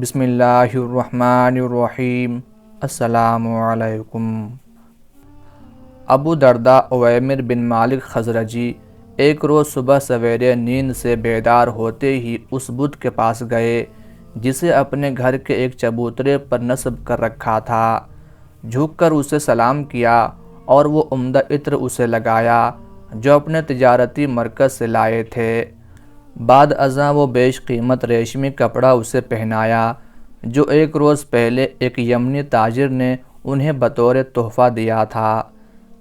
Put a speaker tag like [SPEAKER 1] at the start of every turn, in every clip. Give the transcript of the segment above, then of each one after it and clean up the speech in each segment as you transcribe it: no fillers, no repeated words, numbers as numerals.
[SPEAKER 1] بسم اللہ الرحمن الرحیم۔ السلام علیکم۔ ابو درداء عویمر بن مالک خزرجی ایک روز صبح سویرے نیند سے بیدار ہوتے ہی اس بت کے پاس گئے جسے اپنے گھر کے ایک چبوترے پر نصب کر رکھا تھا۔ جھک کر اسے سلام کیا اور وہ عمدہ عطر اسے لگایا جو اپنے تجارتی مرکز سے لائے تھے۔ بعد ازاں وہ بیش قیمت ریشمی کپڑا اسے پہنایا جو ایک روز پہلے ایک یمنی تاجر نے انہیں بطور تحفہ دیا تھا۔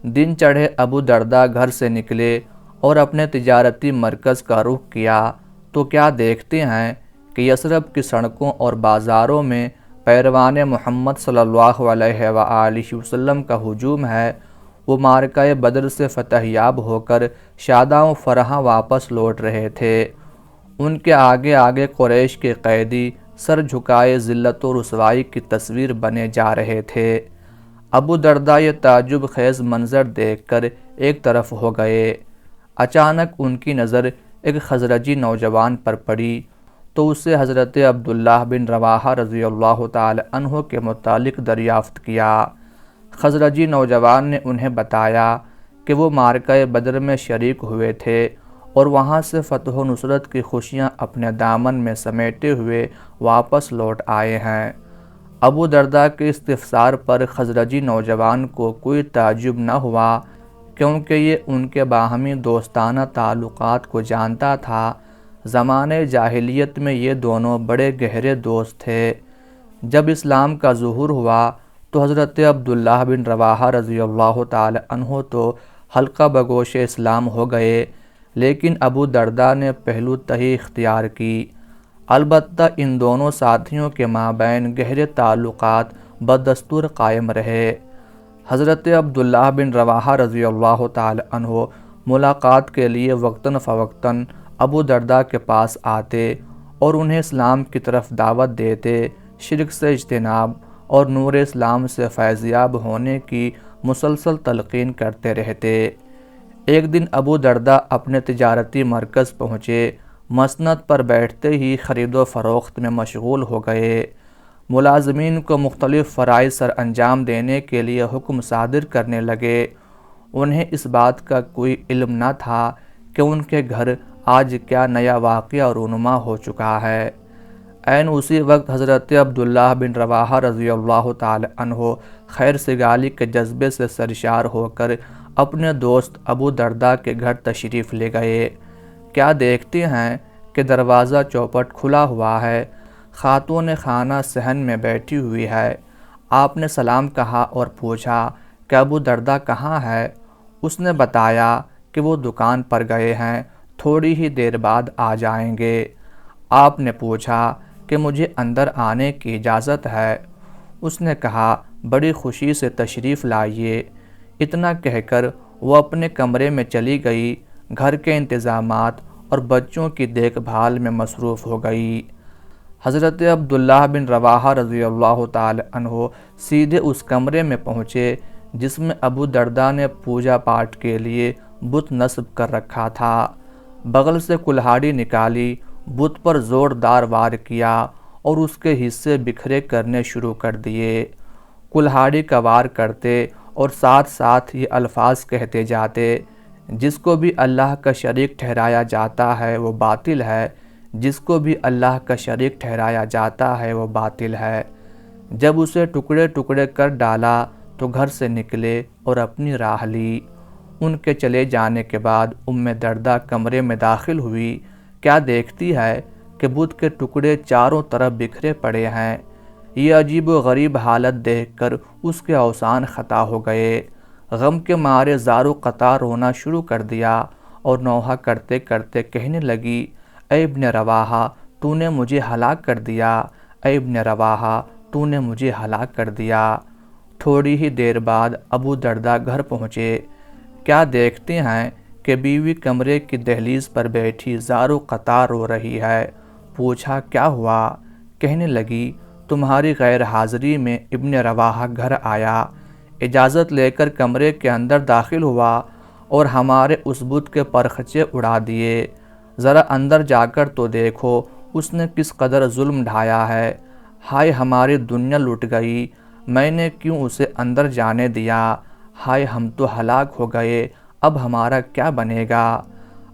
[SPEAKER 1] دن چڑھے ابو درداء گھر سے نکلے اور اپنے تجارتی مرکز کا رخ کیا تو کیا دیکھتے ہیں کہ یثرب کی سڑکوں اور بازاروں میں پیروان محمد صلی اللہ علیہ وآلہ وسلم کا ہجوم ہے۔ وہ معرکہ بدر سے فتح یاب ہو کر شاداں و فرحاں واپس لوٹ رہے تھے۔ ان کے آگے آگے قریش کے قیدی سر جھکائے ذلت و رسوائی کی تصویر بنے جا رہے تھے۔ ابو درداء یہ تعجب خیز منظر دیکھ کر ایک طرف ہو گئے۔ اچانک ان کی نظر ایک خزرجی نوجوان پر پڑی تو اسے حضرت عبداللہ بن رواحہ رضی اللہ تعالی عنہ کے متعلق دریافت کیا۔ خزرجی نوجوان نے انہیں بتایا کہ وہ معرکہ بدر میں شریک ہوئے تھے اور وہاں سے فتح و نصرت کی خوشیاں اپنے دامن میں سمیٹے ہوئے واپس لوٹ آئے ہیں۔ ابو درداء کے استفسار پر خزرجی نوجوان کو کوئی تعجب نہ ہوا کیونکہ یہ ان کے باہمی دوستانہ تعلقات کو جانتا تھا۔ زمانۂ جاہلیت میں یہ دونوں بڑے گہرے دوست تھے۔ جب اسلام کا ظہور ہوا تو حضرت عبداللہ بن رواحہ رضی اللہ تعالی عنہ تو حلقہ بگوش اسلام ہو گئے لیکن ابو درداء نے پہلو تہی اختیار کی۔ البتہ ان دونوں ساتھیوں کے مابین گہرے تعلقات بدستور قائم رہے۔ حضرت عبداللہ بن رواحہ رضی اللہ تعالی عنہ ملاقات کے لیے وقتاً فوقتاً ابو درداء کے پاس آتے اور انہیں اسلام کی طرف دعوت دیتے، شرک سے اجتناب اور نور اسلام سے فیضیاب ہونے کی مسلسل تلقین کرتے رہتے۔ ایک دن ابو درداء اپنے تجارتی مرکز پہنچے۔ مسند پر بیٹھتے ہی خرید و فروخت میں مشغول ہو گئے۔ ملازمین کو مختلف فرائض سر انجام دینے کے لیے حکم صادر کرنے لگے۔ انہیں اس بات کا کوئی علم نہ تھا کہ ان کے گھر آج کیا نیا واقعہ رونما ہو چکا ہے۔ عین اسی وقت حضرت عبداللہ بن رواحہ رضی اللہ تعالی عنہ خیر سگالی کے جذبے سے سرشار ہو کر اپنے دوست ابو درداء کے گھر تشریف لے گئے۔ کیا دیکھتے ہیں کہ دروازہ چوپٹ کھلا ہوا ہے، خاتون خانہ صحن میں بیٹھی ہوئی ہے۔ آپ نے سلام کہا اور پوچھا کہ ابو درداء کہاں ہے؟ اس نے بتایا کہ وہ دکان پر گئے ہیں، تھوڑی ہی دیر بعد آ جائیں گے۔ آپ نے پوچھا کہ مجھے اندر آنے کی اجازت ہے؟ اس نے کہا بڑی خوشی سے تشریف لائیے۔ اتنا کہہ کر وہ اپنے کمرے میں چلی گئی، گھر کے انتظامات اور بچوں کی دیکھ بھال میں مصروف ہو گئی۔ حضرت عبداللہ بن رواحہ رضی اللہ تعالی عنہ سیدھے اس کمرے میں پہنچے جس میں ابو درداء نے پوجا پاٹ کے لیے بت نصب کر رکھا تھا۔ بغل سے کلہاڑی نکالی، بت پر زوردار وار کیا اور اس کے حصے بکھرے کرنے شروع کر دیے۔ کلہاڑی کا وار کرتے اور ساتھ ساتھ یہ الفاظ کہتے جاتے، جس کو بھی اللہ کا شریک ٹھہرایا جاتا ہے وہ باطل ہے، جس کو بھی اللہ کا شریک ٹھہرایا جاتا ہے وہ باطل ہے۔ جب اسے ٹکڑے ٹکڑے کر ڈالا تو گھر سے نکلے اور اپنی راہ لی۔ ان کے چلے جانے کے بعد درداء کمرے میں داخل ہوئی۔ کیا دیکھتی ہے کہ بت کے ٹکڑے چاروں طرف بکھرے پڑے ہیں۔ یہ عجیب و غریب حالت دیکھ کر اس کے اوسان خطا ہو گئے۔ غم کے مارے زارو قطع رونا شروع کر دیا اور نوحہ کرتے کرتے کہنے لگی، اے ابن رواحہ تو نے مجھے ہلاک کر دیا، اے ابن رواحہ تو نے مجھے ہلاک کر دیا۔ تھوڑی ہی دیر بعد ابو درداء گھر پہنچے۔ کیا دیکھتے ہیں کہ بیوی کمرے کی دہلیز پر بیٹھی زارو قطع رو رہی ہے۔ پوچھا کیا ہوا؟ کہنے لگی تمہاری غیر حاضری میں ابن رواحہ گھر آیا، اجازت لے کر کمرے کے اندر داخل ہوا اور ہمارے اس بت کے پرخچے اڑا دیے۔ ذرا اندر جا کر تو دیکھو اس نے کس قدر ظلم ڈھایا ہے۔ ہائے ہماری دنیا لٹ گئی، میں نے کیوں اسے اندر جانے دیا، ہائے ہم تو ہلاک ہو گئے، اب ہمارا کیا بنے گا۔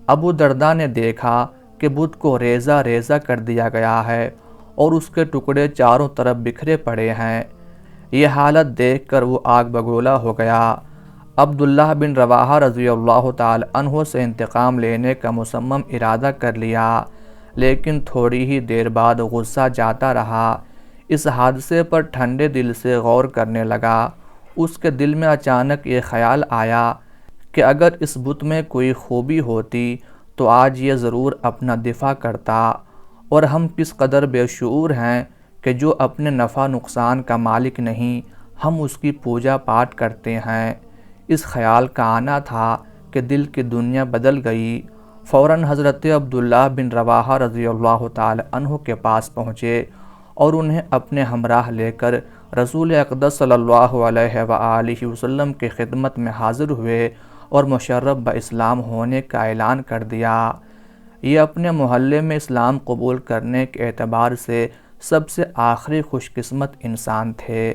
[SPEAKER 1] ابو درداء نے دیکھا کہ بت کو ریزہ ریزہ کر دیا گیا ہے اور اس کے ٹکڑے چاروں طرف بکھرے پڑے ہیں۔ یہ حالت دیکھ کر وہ آگ بگولا ہو گیا۔ عبداللہ بن رواحہ رضی اللہ تعالی عنہ سے انتقام لینے کا مصمم ارادہ کر لیا، لیکن تھوڑی ہی دیر بعد غصہ جاتا رہا۔ اس حادثے پر ٹھنڈے دل سے غور کرنے لگا۔ اس کے دل میں اچانک یہ خیال آیا کہ اگر اس بت میں کوئی خوبی ہوتی تو آج یہ ضرور اپنا دفاع کرتا، اور ہم کس قدر بے شعور ہیں کہ جو اپنے نفع نقصان کا مالک نہیں، ہم اس کی پوجا پاٹ کرتے ہیں۔ اس خیال کا آنا تھا کہ دل کی دنیا بدل گئی۔ فوراً حضرت عبداللہ بن رواحہ رضی اللہ تعالی عنہ کے پاس پہنچے اور انہیں اپنے ہمراہ لے کر رسول اقدس صلی اللہ علیہ وآلہ وسلم کی خدمت میں حاضر ہوئے اور مشرف باسلام ہونے کا اعلان کر دیا۔ یہ اپنے محلے میں اسلام قبول کرنے کے اعتبار سے سب سے آخری خوش قسمت انسان تھے۔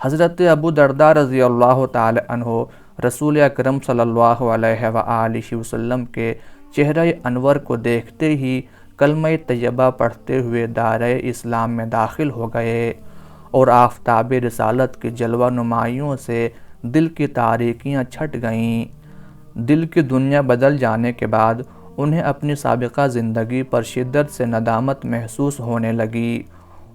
[SPEAKER 1] حضرت ابو درداء رضی اللہ تعالی عنہ رسول اکرم صلی اللہ علیہ وآلہ وسلم کے چہرہ انور کو دیکھتے ہی کلمہ طیبہ پڑھتے ہوئے دائرہ اسلام میں داخل ہو گئے، اور آفتاب رسالت کی جلوہ نمائیوں سے دل کی تاریکیاں چھٹ گئیں۔ دل کی دنیا بدل جانے کے بعد انہیں اپنی سابقہ زندگی پر شدت سے ندامت محسوس ہونے لگی۔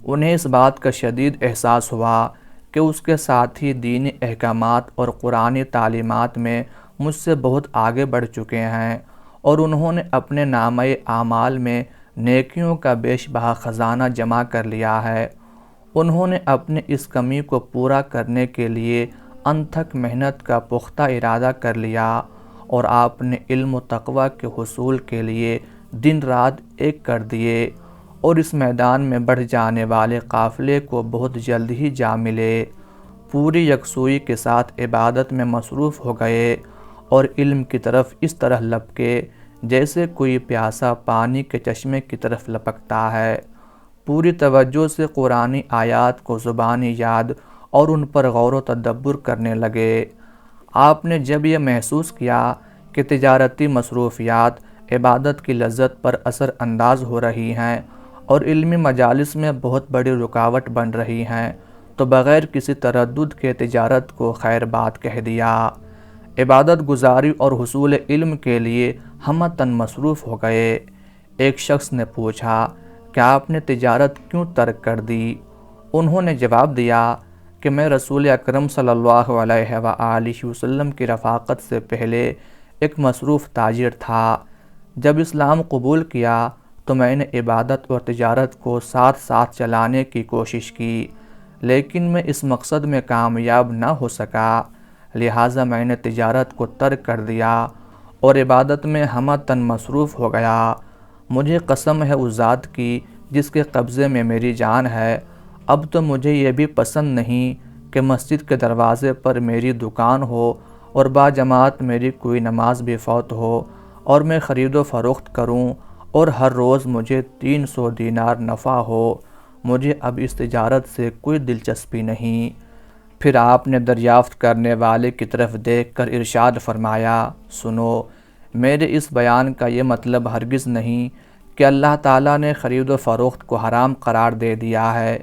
[SPEAKER 1] انہیں اس بات کا شدید احساس ہوا کہ اس کے ساتھی دینی احکامات اور قرآنی تعلیمات میں مجھ سے بہت آگے بڑھ چکے ہیں، اور انہوں نے اپنے نامہ اعمال میں نیکیوں کا بیش بہا خزانہ جمع کر لیا ہے۔ انہوں نے اپنے اس کمی کو پورا کرنے کے لیے انتھک محنت کا پختہ ارادہ کر لیا، اور آپ نے علم و تقوی کے حصول کے لیے دن رات ایک کر دیے، اور اس میدان میں بڑھ جانے والے قافلے کو بہت جلد ہی جا ملے۔ پوری یکسوئی کے ساتھ عبادت میں مصروف ہو گئے، اور علم کی طرف اس طرح لپکے جیسے کوئی پیاسا پانی کے چشمے کی طرف لپکتا ہے۔ پوری توجہ سے قرآنی آیات کو زبانی یاد اور ان پر غور و تدبر کرنے لگے۔ آپ نے جب یہ محسوس کیا کہ تجارتی مصروفیات عبادت کی لذت پر اثر انداز ہو رہی ہیں اور علمی مجالس میں بہت بڑی رکاوٹ بن رہی ہیں، تو بغیر کسی تردد کے تجارت کو خیر بات کہہ دیا۔ عبادت گزاری اور حصول علم کے لیے ہمتاً مصروف ہو گئے۔ ایک شخص نے پوچھا کہ آپ نے تجارت کیوں ترک کر دی؟ انہوں نے جواب دیا کہ میں رسول اکرم صلی اللہ علیہ وآلہ وسلم کی رفاقت سے پہلے ایک مصروف تاجر تھا۔ جب اسلام قبول کیا تو میں نے عبادت اور تجارت کو ساتھ ساتھ چلانے کی کوشش کی، لیکن میں اس مقصد میں کامیاب نہ ہو سکا، لہٰذا میں نے تجارت کو ترک کر دیا اور عبادت میں ہمتاً مصروف ہو گیا۔ مجھے قسم ہے اس ذات کی جس کے قبضے میں میری جان ہے، اب تو مجھے یہ بھی پسند نہیں کہ مسجد کے دروازے پر میری دکان ہو اور باجماعت میری کوئی نماز بھی فوت ہو، اور میں خرید و فروخت کروں اور ہر روز مجھے 300 دینار نفع ہو۔ مجھے اب اس تجارت سے کوئی دلچسپی نہیں۔ پھر آپ نے دریافت کرنے والے کی طرف دیکھ کر ارشاد فرمایا، سنو، میرے اس بیان کا یہ مطلب ہرگز نہیں کہ اللہ تعالیٰ نے خرید و فروخت کو حرام قرار دے دیا ہے۔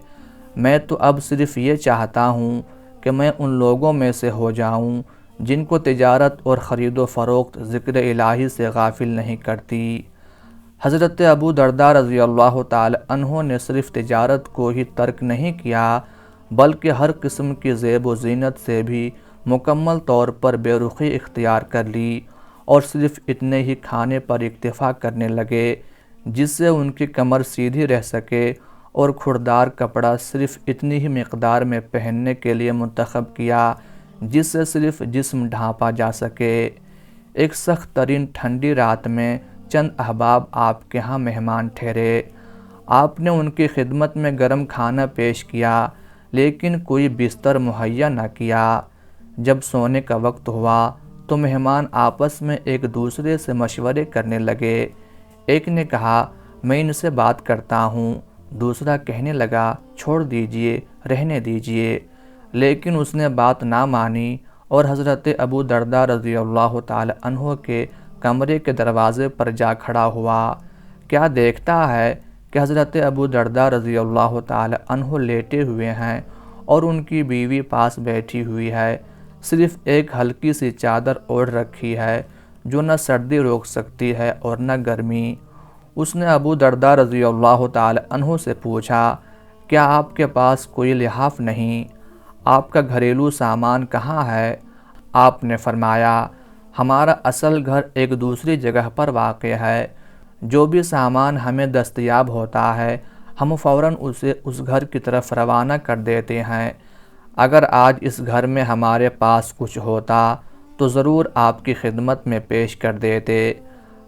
[SPEAKER 1] میں تو اب صرف یہ چاہتا ہوں کہ میں ان لوگوں میں سے ہو جاؤں جن کو تجارت اور خرید و فروخت ذکر الہی سے غافل نہیں کرتی۔ حضرت ابو درداء رضی اللہ تعالی عنہ نے صرف تجارت کو ہی ترک نہیں کیا، بلکہ ہر قسم کی زیب و زینت سے بھی مکمل طور پر بے رخی اختیار کر لی، اور صرف اتنے ہی کھانے پر اکتفا کرنے لگے جس سے ان کی کمر سیدھی رہ سکے، اور کھردار کپڑا صرف اتنی ہی مقدار میں پہننے کے لیے منتخب کیا جس سے صرف جسم ڈھانپا جا سکے۔ ایک سخت ترین ٹھنڈی رات میں چند احباب آپ کے ہاں مہمان ٹھہرے۔ آپ نے ان کی خدمت میں گرم کھانا پیش کیا، لیکن کوئی بستر مہیا نہ کیا۔ جب سونے کا وقت ہوا تو مہمان آپس میں ایک دوسرے سے مشورے کرنے لگے۔ ایک نے کہا، میں ان سے بات کرتا ہوں۔ دوسرا کہنے لگا چھوڑ دیجئے، رہنے دیجئے، لیکن اس نے بات نہ مانی اور حضرت ابو درداء رضی اللہ تعالی عنہ کے کمرے کے دروازے پر جا کھڑا ہوا۔ کیا دیکھتا ہے کہ حضرت ابو درداء رضی اللہ تعالی عنہ لیٹے ہوئے ہیں اور ان کی بیوی پاس بیٹھی ہوئی ہے، صرف ایک ہلکی سی چادر اوڑھ رکھی ہے جو نہ سردی روک سکتی ہے اور نہ گرمی۔ اس نے ابو درداء رضی اللہ تعالی عنہ سے پوچھا، کیا آپ کے پاس کوئی لحاف نہیں؟ آپ کا گھریلو سامان کہاں ہے؟ آپ نے فرمایا، ہمارا اصل گھر ایک دوسری جگہ پر واقع ہے، جو بھی سامان ہمیں دستیاب ہوتا ہے ہم فوراً اسے اس گھر کی طرف روانہ کر دیتے ہیں۔ اگر آج اس گھر میں ہمارے پاس کچھ ہوتا تو ضرور آپ کی خدمت میں پیش کر دیتے۔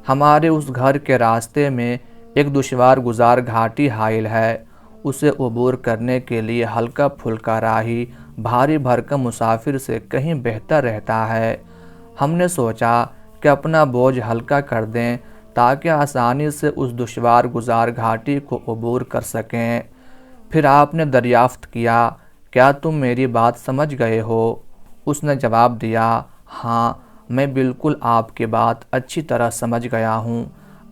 [SPEAKER 1] ہمارے اس گھر کے راستے میں ایک دشوار گزار گھاٹی حائل ہے، اسے عبور کرنے کے لیے ہلکا پھلکا راہی بھاری بھرکم مسافر سے کہیں بہتر رہتا ہے۔ ہم نے سوچا کہ اپنا بوجھ ہلکا کر دیں تاکہ آسانی سے اس دشوار گزار گھاٹی کو عبور کر سکیں۔ پھر آپ نے دریافت کیا، کیا تم میری بات سمجھ گئے ہو؟ اس نے جواب دیا، ہاں میں بالکل آپ کی بات اچھی طرح سمجھ گیا ہوں،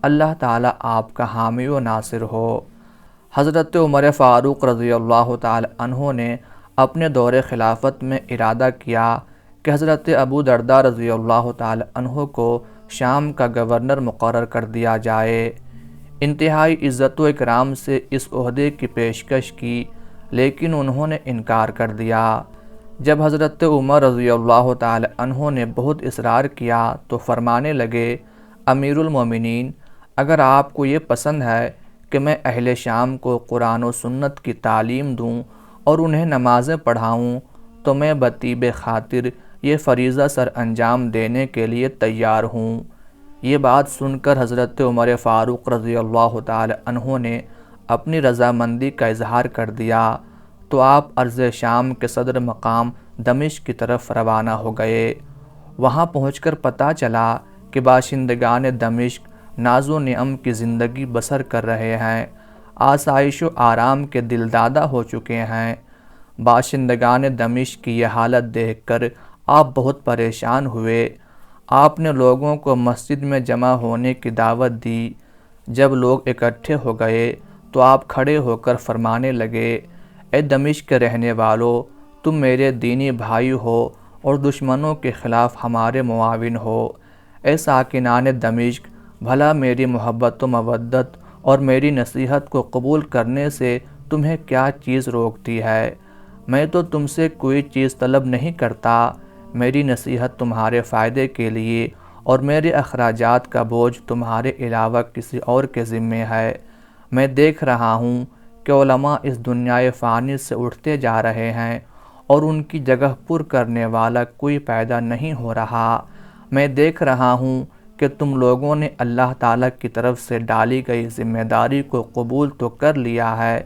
[SPEAKER 1] اللہ تعالیٰ آپ کا حامی و ناصر ہو۔ حضرت عمر فاروق رضی اللہ تعالی عنہ نے اپنے دور خلافت میں ارادہ کیا کہ حضرت ابو درداء رضی اللہ تعالی عنہ کو شام کا گورنر مقرر کر دیا جائے۔ انتہائی عزت و اکرام سے اس عہدے کی پیشکش کی، لیکن انہوں نے انکار کر دیا۔ جب حضرت عمر رضی اللہ تعالی عنہ نے بہت اصرار کیا تو فرمانے لگے، امیر المومنین، اگر آپ کو یہ پسند ہے کہ میں اہل شام کو قرآن و سنت کی تعلیم دوں اور انہیں نمازیں پڑھاؤں تو میں بطیب خاطر یہ فریضہ سر انجام دینے کے لیے تیار ہوں۔ یہ بات سن کر حضرت عمر فاروق رضی اللہ تعالی عنہ نے اپنی رضامندی کا اظہار کر دیا تو آپ ارض شام کے صدر مقام دمشق کی طرف روانہ ہو گئے۔ وہاں پہنچ کر پتہ چلا کہ باشندگان دمشق ناز و نعم کی زندگی بسر کر رہے ہیں، آسائش و آرام کے دلدادہ ہو چکے ہیں۔ باشندگان دمشق کی یہ حالت دیکھ کر آپ بہت پریشان ہوئے۔ آپ نے لوگوں کو مسجد میں جمع ہونے کی دعوت دی۔ جب لوگ اکٹھے ہو گئے تو آپ کھڑے ہو کر فرمانے لگے، اے دمشق کے رہنے والو، تم میرے دینی بھائی ہو اور دشمنوں کے خلاف ہمارے معاون ہو۔ اے ساکنان دمشق، بھلا میری محبت و مودت اور میری نصیحت کو قبول کرنے سے تمہیں کیا چیز روکتی ہے؟ میں تو تم سے کوئی چیز طلب نہیں کرتا، میری نصیحت تمہارے فائدے کے لیے اور میرے اخراجات کا بوجھ تمہارے علاوہ کسی اور کے ذمے ہے۔ میں دیکھ رہا ہوں کہ علماء اس دنیائے فانی سے اٹھتے جا رہے ہیں اور ان کی جگہ پر کرنے والا کوئی پیدا نہیں ہو رہا۔ میں دیکھ رہا ہوں کہ تم لوگوں نے اللہ تعالیٰ کی طرف سے ڈالی گئی ذمہ داری کو قبول تو کر لیا ہے،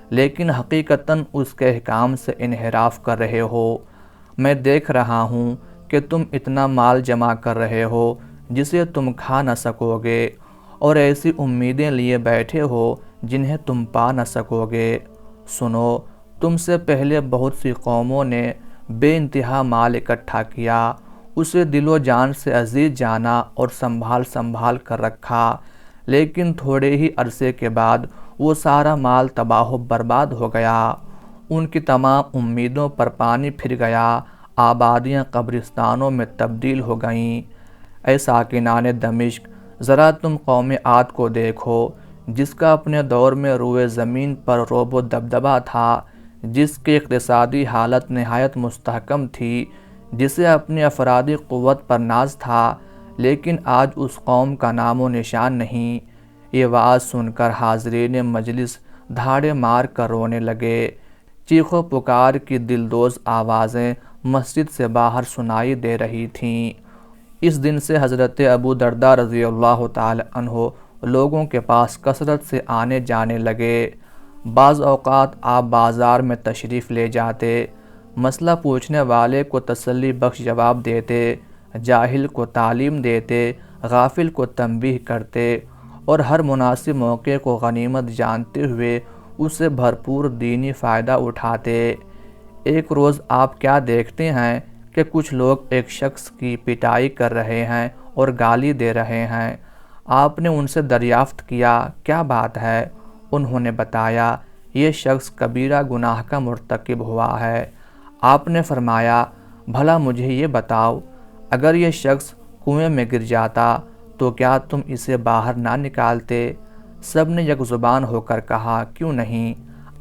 [SPEAKER 1] لیکن حقیقتاً اس کے احکام سے انحراف کر رہے ہو۔ میں دیکھ رہا ہوں کہ تم اتنا مال جمع کر رہے ہو جسے تم کھا نہ سکو گے، اور ایسی امیدیں لیے بیٹھے ہو جنہیں تم پا نہ سکو گے۔ سنو، تم سے پہلے بہت سی قوموں نے بے انتہا مال اکٹھا کیا، اسے دل و جان سے عزیز جانا اور سنبھال کر رکھا، لیکن تھوڑے ہی عرصے کے بعد وہ سارا مال تباہ و برباد ہو گیا، ان کی تمام امیدوں پر پانی پھر گیا، آبادیاں قبرستانوں میں تبدیل ہو گئیں۔ اے ساکنان دمشق، ذرا تم قوم عاد کو دیکھو، جس کا اپنے دور میں روئے زمین پر رعب و دبدبہ تھا، جس کی اقتصادی حالت نہایت مستحکم تھی، جسے اپنی افرادی قوت پر ناز تھا، لیکن آج اس قوم کا نام و نشان نہیں۔ یہ وعظ سن کر حاضرین مجلس دھاڑے مار کر رونے لگے۔ چیخ و پکار کی دلدوز آوازیں مسجد سے باہر سنائی دے رہی تھیں۔ اس دن سے حضرت ابو درداء رضی اللہ تعالی عنہ لوگوں کے پاس کثرت سے آنے جانے لگے۔ بعض اوقات آپ بازار میں تشریف لے جاتے، مسئلہ پوچھنے والے کو تسلی بخش جواب دیتے، جاہل کو تعلیم دیتے، غافل کو تنبیہ کرتے، اور ہر مناسب موقع کو غنیمت جانتے ہوئے اس سے بھرپور دینی فائدہ اٹھاتے۔ ایک روز آپ کیا دیکھتے ہیں کہ کچھ لوگ ایک شخص کی پٹائی کر رہے ہیں اور گالی دے رہے ہیں۔ آپ نے ان سے دریافت کیا کیا بات ہے؟ انہوں نے بتایا یہ شخص کبیرہ گناہ کا مرتکب ہوا ہے۔ آپ نے فرمایا بھلا مجھے یہ بتاؤ، اگر یہ شخص کنویں میں گر جاتا تو کیا تم اسے باہر نہ نکالتے؟ سب نے یک زبان ہو کر کہا کیوں نہیں؟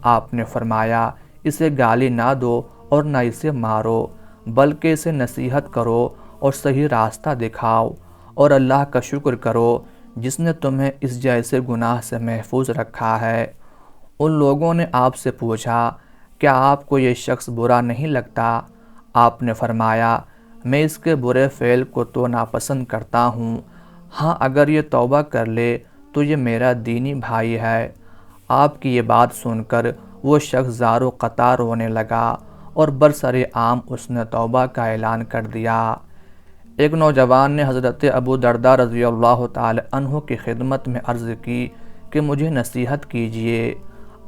[SPEAKER 1] آپ نے فرمایا اسے گالی نہ دو اور نہ اسے مارو، بلکہ اسے نصیحت کرو اور صحیح راستہ دکھاؤ، اور اللہ کا شکر کرو جس نے تمہیں اس جیسے گناہ سے محفوظ رکھا ہے۔ ان لوگوں نے آپ سے پوچھا کیا آپ کو یہ شخص برا نہیں لگتا؟ آپ نے فرمایا میں اس کے برے فعل کو تو ناپسند کرتا ہوں، ہاں اگر یہ توبہ کر لے تو یہ میرا دینی بھائی ہے۔ آپ کی یہ بات سن کر وہ شخص زار و قطار رونے لگا اور برسر عام اس نے توبہ کا اعلان کر دیا۔ ایک نوجوان نے حضرت ابو درداء رضی اللہ تعالی عنہ کی خدمت میں عرض کی کہ مجھے نصیحت کیجیے۔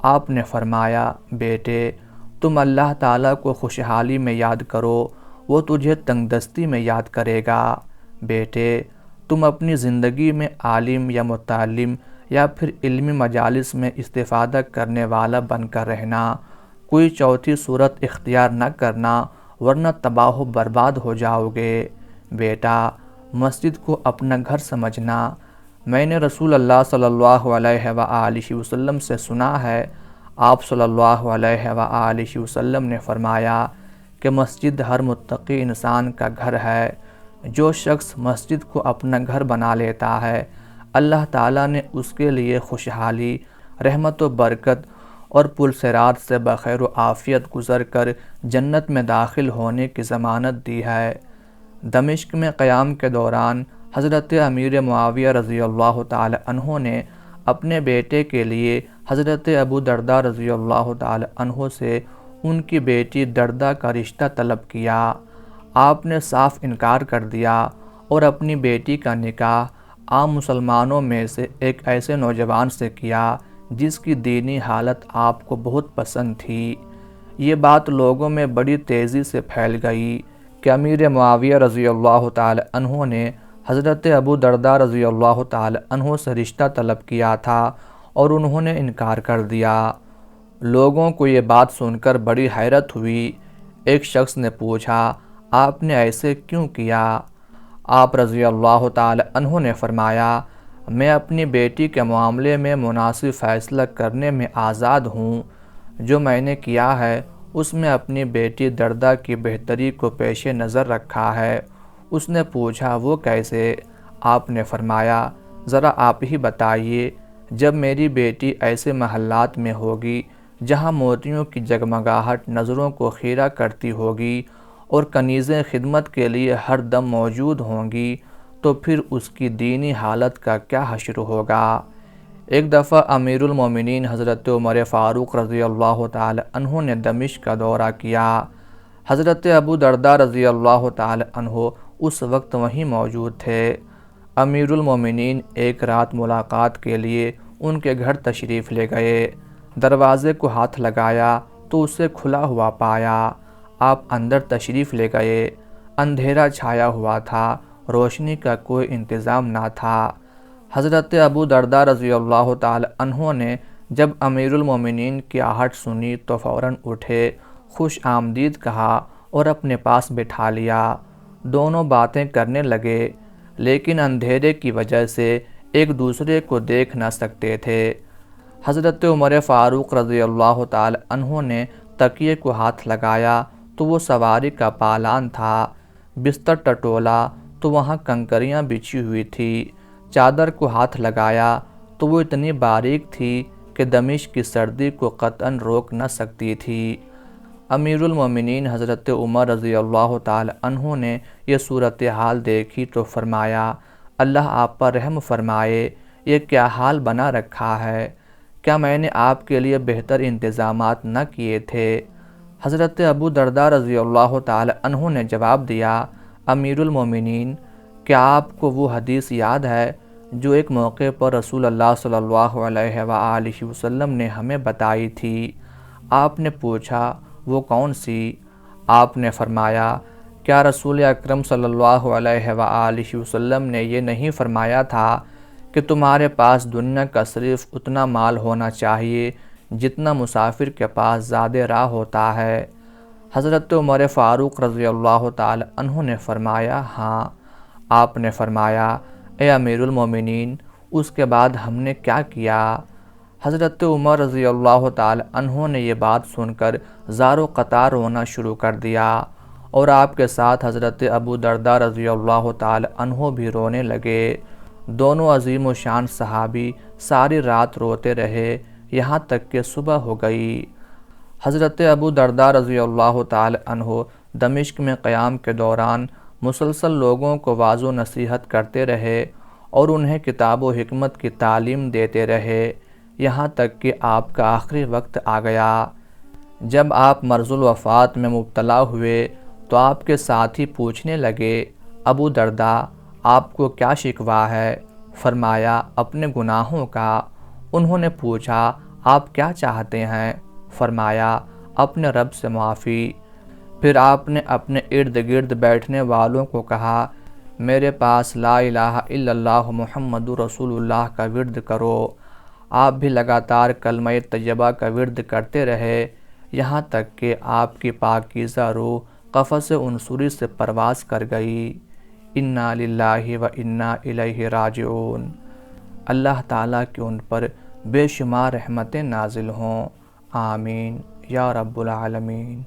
[SPEAKER 1] آپ نے فرمایا بیٹے تم اللہ تعالیٰ کو خوشحالی میں یاد کرو، وہ تجھے تنگ دستی میں یاد کرے گا۔ بیٹے تم اپنی زندگی میں عالم یا متعلم یا پھر علمی مجالس میں استفادہ کرنے والا بن کر رہنا، کوئی چوتھی صورت اختیار نہ کرنا ورنہ تباہ و برباد ہو جاؤ گے۔ بیٹا مسجد کو اپنا گھر سمجھنا۔ میں نے رسول اللہ صلی اللہ علیہ وآلہ وسلم سے سنا ہے، آپ صلی اللہ علیہ وآلہ وسلم نے فرمایا کہ مسجد ہر متقی انسان کا گھر ہے۔ جو شخص مسجد کو اپنا گھر بنا لیتا ہے اللہ تعالیٰ نے اس کے لیے خوشحالی، رحمت و برکت اور پرصراط سے بخیر و عافیت گزر کر جنت میں داخل ہونے کی ضمانت دی ہے۔ دمشق میں قیام کے دوران حضرت امیر معاویہ رضی اللہ تعالی عنہ نے اپنے بیٹے کے لیے حضرت ابو درداء رضی اللہ تعالی عنہ سے ان کی بیٹی دردہ کا رشتہ طلب کیا۔ آپ نے صاف انکار کر دیا اور اپنی بیٹی کا نکاح عام مسلمانوں میں سے ایک ایسے نوجوان سے کیا جس کی دینی حالت آپ کو بہت پسند تھی۔ یہ بات لوگوں میں بڑی تیزی سے پھیل گئی کہ امیر معاویہ رضی اللہ تعالی عنہ نے حضرت ابو درداء رضی اللہ تعالی عنہ سے رشتہ طلب کیا تھا اور انہوں نے انکار کر دیا۔ لوگوں کو یہ بات سن کر بڑی حیرت ہوئی۔ ایک شخص نے پوچھا آپ نے ایسے کیوں کیا؟ آپ رضی اللہ تعالی عنہ نے فرمایا میں اپنی بیٹی کے معاملے میں مناسب فیصلہ کرنے میں آزاد ہوں۔ جو میں نے کیا ہے اس میں اپنی بیٹی دردہ کی بہتری کو پیش نظر رکھا ہے۔ اس نے پوچھا وہ کیسے؟ آپ نے فرمایا ذرا آپ ہی بتائیے، جب میری بیٹی ایسے محلات میں ہوگی جہاں موتیوں کی جگمگاہٹ نظروں کو خیرہ کرتی ہوگی اور کنیزیں خدمت کے لیے ہر دم موجود ہوں گی تو پھر اس کی دینی حالت کا کیا حشر ہوگا۔ ایک دفعہ امیر المومنین حضرت عمر فاروق رضی اللہ تعالی عنہ نے دمشق کا دورہ کیا۔ حضرت ابو درداء رضی اللہ تعالی عنہ اس وقت وہیں موجود تھے۔ امیر المومنین ایک رات ملاقات کے لیے ان کے گھر تشریف لے گئے۔ دروازے کو ہاتھ لگایا تو اسے کھلا ہوا پایا۔ آپ اندر تشریف لے گئے۔ اندھیرا چھایا ہوا تھا، روشنی کا کوئی انتظام نہ تھا۔ حضرت ابو درداء رضی اللہ تعالی عنہ نے جب امیر المومنین کی آہٹ سنی تو فوراً اٹھے، خوش آمدید کہا اور اپنے پاس بٹھا لیا۔ دونوں باتیں کرنے لگے لیکن اندھیرے کی وجہ سے ایک دوسرے کو دیکھ نہ سکتے تھے۔ حضرت عمر فاروق رضی اللہ تعالی عنہ نے تکیے کو ہاتھ لگایا تو وہ سواری کا پالان تھا، بستر ٹٹولا تو وہاں کنکریاں بچھی ہوئی تھی، چادر کو ہاتھ لگایا تو وہ اتنی باریک تھی کہ دمشق کی سردی کو قطعاً روک نہ سکتی تھی۔ امیر المومنین حضرت عمر رضی اللہ تعالی عنہ نے یہ صورتحال دیکھی تو فرمایا اللہ آپ پر رحم فرمائے، یہ کیا حال بنا رکھا ہے؟ کیا میں نے آپ کے لیے بہتر انتظامات نہ کیے تھے؟ حضرت ابو درداء رضی اللہ تعالی عنہ نے جواب دیا امیر المومنین کیا آپ کو وہ حدیث یاد ہے جو ایک موقع پر رسول اللہ صلی اللہ علیہ وآلہ وسلم نے ہمیں بتائی تھی۔ آپ نے پوچھا وہ کون سی؟ آپ نے فرمایا کیا رسول اکرم صلی اللہ علیہ وآلہ وسلم نے یہ نہیں فرمایا تھا کہ تمہارے پاس دنیا کا صرف اتنا مال ہونا چاہیے جتنا مسافر کے پاس زیادہ راہ ہوتا ہے؟ حضرت عمر فاروق رضی اللہ تعالی عنہ نے فرمایا ہاں۔ آپ نے فرمایا اے امیر المومنین، اس کے بعد ہم نے کیا کیا؟ حضرت عمر رضی اللہ تعالی عنہ نے یہ بات سن کر زار و قطار رونا شروع کر دیا، اور آپ کے ساتھ حضرت ابو درداء رضی اللہ تعالی عنہ بھی رونے لگے۔ دونوں عظیم و شان صحابی ساری رات روتے رہے، یہاں تک کہ صبح ہو گئی۔ حضرت ابو درداء رضی اللہ تعالی عنہ دمشق میں قیام کے دوران مسلسل لوگوں کو واعظ و نصیحت کرتے رہے اور انہیں کتاب و حکمت کی تعلیم دیتے رہے، یہاں تک کہ آپ کا آخری وقت آ گیا۔ جب آپ مرض الوفات میں مبتلا ہوئے تو آپ کے ساتھی پوچھنے لگے ابو درداء آپ کو کیا شکوہ ہے؟ فرمایا اپنے گناہوں کا۔ انہوں نے پوچھا آپ کیا چاہتے ہیں؟ فرمایا اپنے رب سے معافی۔ پھر آپ نے اپنے ارد گرد بیٹھنے والوں کو کہا میرے پاس لا الہ الا اللہ محمد رسول اللہ کا ورد کرو۔ آپ بھی لگاتار کلمہ طیبہ کا ورد کرتے رہے، یہاں تک کہ آپ کی پاکیزہ روح قفس عنصری سے پرواز کر گئی۔ انا للہ و انا الیہ راجعون۔ اللہ تعالیٰ کی ان پر بے شمار رحمتیں نازل ہوں، آمین یا رب العالمین۔